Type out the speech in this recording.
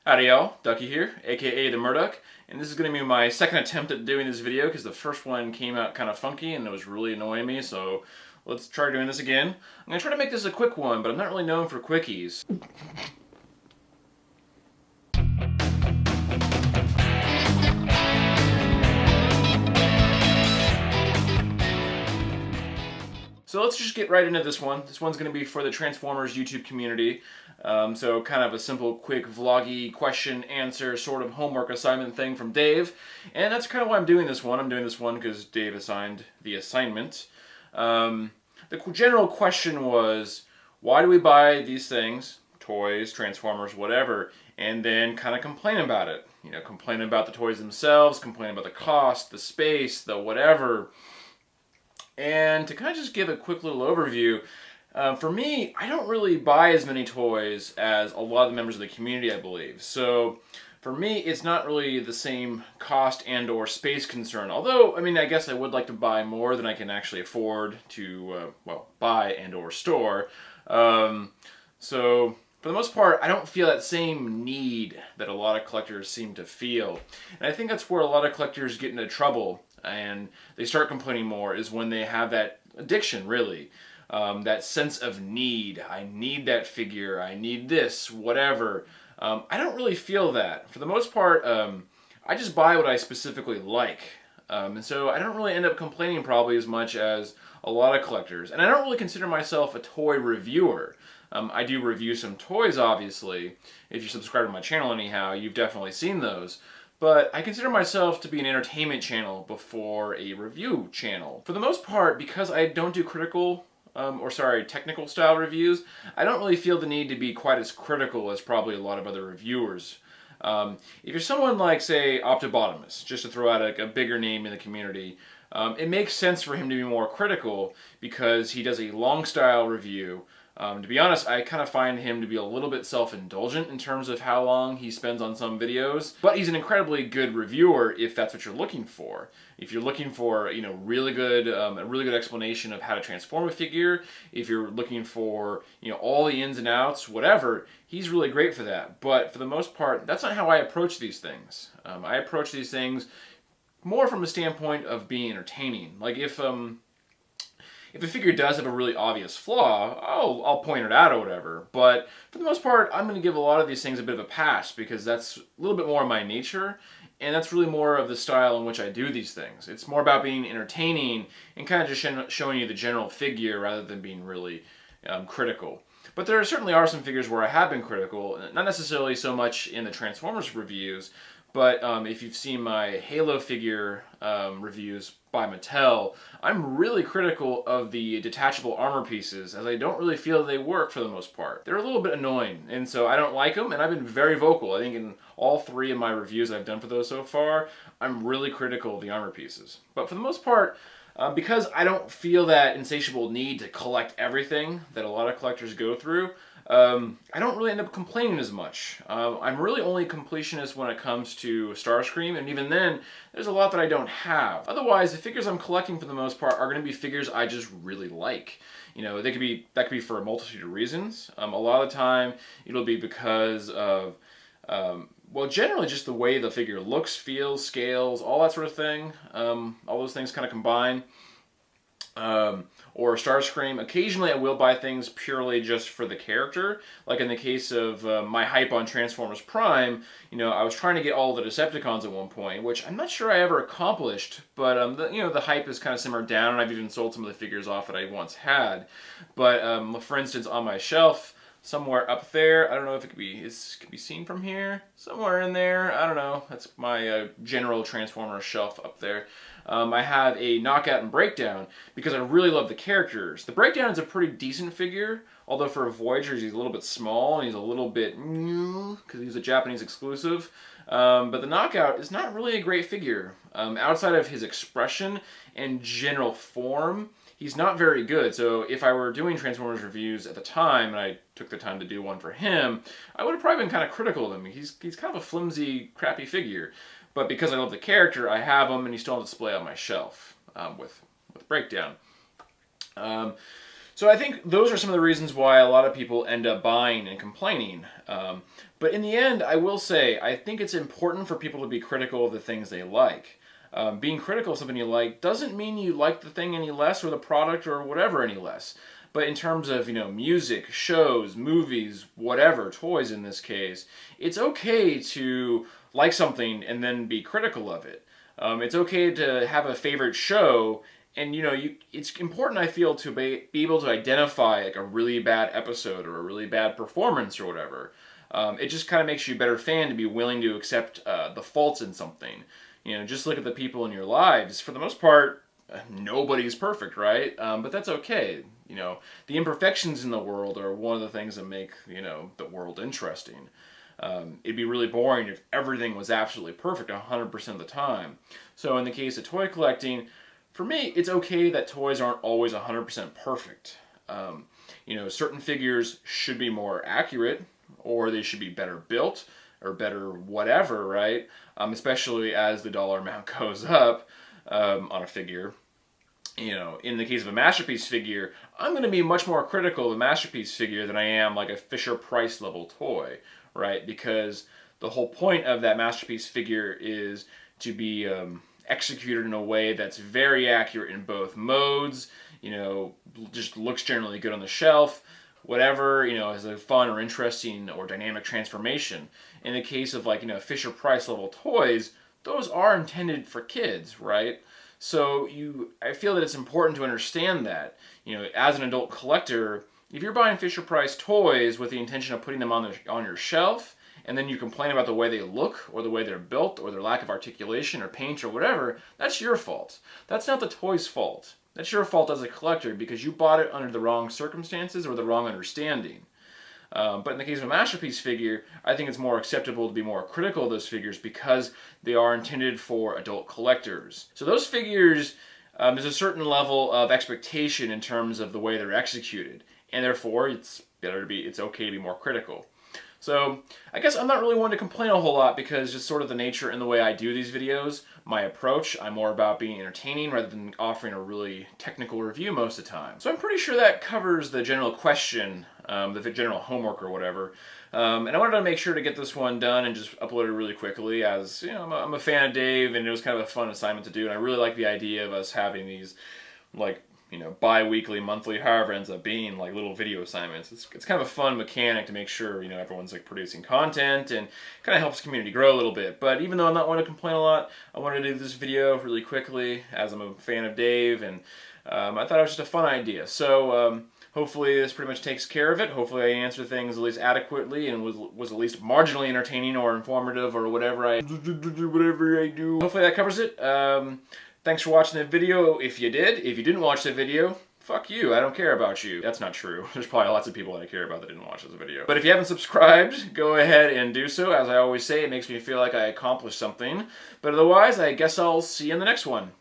Howdy y'all, Ducky here, aka the Murdoch, and this is going to be my second attempt at doing this video because the first one came out kind of funky and it was really annoying me, so let's try doing this again. I'm going to try to make this a quick one, but I'm not really known for quickies. So let's just get right into this one. This one's going to be for the Transformers YouTube community. So kind of a simple, quick, vloggy question, answer, sort of homework assignment thing from Dave. And that's kind of why I'm doing this one. I'm doing this one because Dave assigned the assignment. The general question was, why do we buy these things, toys, Transformers, whatever, and then kind of complain about it? You know, complain about the toys themselves, complain about the cost, the space, the whatever. And to kind of just give a quick little overview, for me, I don't really buy as many toys as a lot of the members of the community, I believe. So for me, it's not really the same cost and or space concern. Although, I mean, I guess I would like to buy more than I can actually afford to, buy and or store. So for the most part, I don't feel that same need that a lot of collectors seem to feel. And I think that's where a lot of collectors get into trouble and they start complaining more, is when they have that addiction, really. That sense of need. I need that figure. I need this, whatever. I don't really feel that. For the most part, I just buy what I specifically like. And so I don't really end up complaining probably as much as a lot of collectors. And I don't really consider myself a toy reviewer. I do review some toys, obviously. If you subscribe to my channel anyhow, you've definitely seen those. But I consider myself to be an entertainment channel before a review channel. For the most part, because I don't do technical style reviews, I don't really feel the need to be quite as critical as probably a lot of other reviewers. If you're someone like, say, Optibotimus, just to throw out a bigger name in the community, it makes sense for him to be more critical because he does a long style review. To be honest, I kind of find him to be a little bit self-indulgent in terms of how long he spends on some videos. But he's an incredibly good reviewer if that's what you're looking for. If you're looking for, a really good explanation of how to transform a figure, if you're looking for, all the ins and outs, whatever, he's really great for that. But for the most part, that's not how I approach these things. I approach these things more from a standpoint of being entertaining. Like if a figure does have a really obvious flaw, I'll point it out or whatever. But for the most part, I'm going to give a lot of these things a bit of a pass because that's a little bit more of my nature, and that's really more of the style in which I do these things. It's more about being entertaining and kind of just showing you the general figure rather than being really critical. But there certainly are some figures where I have been critical, not necessarily so much in the Transformers reviews, but if you've seen my Halo figure reviews by Mattel, I'm really critical of the detachable armor pieces, as I don't really feel they work for the most part. They're a little bit annoying, and so I don't like them, and I've been very vocal. I think in all three of my reviews I've done for those so far, I'm really critical of the armor pieces. But for the most part, because I don't feel that insatiable need to collect everything that a lot of collectors go through, I don't really end up complaining as much. I'm really only completionist when it comes to Starscream, and even then, there's a lot that I don't have. Otherwise, the figures I'm collecting for the most part are going to be figures I just really like. That could be for a multitude of reasons. A lot of the time, it'll be because of generally just the way the figure looks, feels, scales, all that sort of thing. All those things kind of combine. Or Starscream. Occasionally I will buy things purely just for the character. Like in the case of my hype on Transformers Prime, I was trying to get all the Decepticons at one point, which I'm not sure I ever accomplished, but the hype has kind of simmered down, and I've even sold some of the figures off that I once had. But for instance, on my shelf, somewhere up there, I don't know if it could be seen from here, somewhere in there, I don't know, that's my general Transformers shelf up there. I have a Knockout and Breakdown because I really love the characters. The Breakdown is a pretty decent figure, although for a Voyager he's a little bit small and he's a little bit because he's a Japanese exclusive. But the Knockout is not really a great figure. Outside of his expression and general form, he's not very good. So if I were doing Transformers reviews at the time, and I took the time to do one for him, I would have probably been kind of critical of him. He's kind of a flimsy, crappy figure. But because I love the character, I have him, and he's still on display on my shelf with Breakdown. So I think those are some of the reasons why a lot of people end up buying and complaining. But in the end, I will say, I think it's important for people to be critical of the things they like. Being critical of something you like doesn't mean you like the thing any less or the product or whatever any less. But in terms of, music, shows, movies, whatever, toys in this case, it's okay to like something and then be critical of it. It's okay to have a favorite show, and it's important, I feel, to be able to identify like a really bad episode or a really bad performance or whatever. It just kind of makes you a better fan to be willing to accept the faults in something. Just look at the people in your lives. For the most part, nobody's perfect, right? But that's okay. The imperfections in the world are one of the things that make, the world interesting. It'd be really boring if everything was absolutely perfect 100% of the time. So in the case of toy collecting, for me, it's okay that toys aren't always 100% perfect. Certain figures should be more accurate, or they should be better built, or better whatever, right? Especially as the dollar amount goes up on a figure. In the case of a Masterpiece figure, I'm going to be much more critical of a Masterpiece figure than I am like a Fisher-Price level toy, right? Because the whole point of that Masterpiece figure is to be executed in a way that's very accurate in both modes, just looks generally good on the shelf, whatever, has a fun or interesting or dynamic transformation. In the case of Fisher-Price level toys, those are intended for kids, right? So I feel that it's important to understand that, as an adult collector, if you're buying Fisher-Price toys with the intention of putting them on your shelf, and then you complain about the way they look, or the way they're built, or their lack of articulation, or paint, or whatever, that's your fault. That's not the toy's fault. That's your fault as a collector because you bought it under the wrong circumstances or the wrong understanding. But in the case of a Masterpiece figure, I think it's more acceptable to be more critical of those figures because they are intended for adult collectors. So those figures, there's a certain level of expectation in terms of the way they're executed, and therefore it's okay to be more critical. So I guess I'm not really one to complain a whole lot because just sort of the nature and the way I do these videos, my approach, I'm more about being entertaining rather than offering a really technical review most of the time. So I'm pretty sure that covers the general question, the general homework or whatever. And I wanted to make sure to get this one done and just upload it really quickly as, I'm a fan of Dave and it was kind of a fun assignment to do, and I really like the idea of us having these, bi-weekly, monthly, however it ends up being, little video assignments. It's kind of a fun mechanic to make sure, everyone's producing content and kind of helps the community grow a little bit. But even though I'm not one to complain a lot, I wanted to do this video really quickly as I'm a fan of Dave, and I thought it was just a fun idea. So hopefully this pretty much takes care of it. Hopefully I answered things at least adequately and was at least marginally entertaining or informative or whatever I do. Hopefully that covers it. Thanks for watching the video if you did. If you didn't watch the video, fuck you, I don't care about you. That's not true. There's probably lots of people that I care about that didn't watch this video. But if you haven't subscribed, go ahead and do so. As I always say, it makes me feel like I accomplished something. But otherwise, I guess I'll see you in the next one.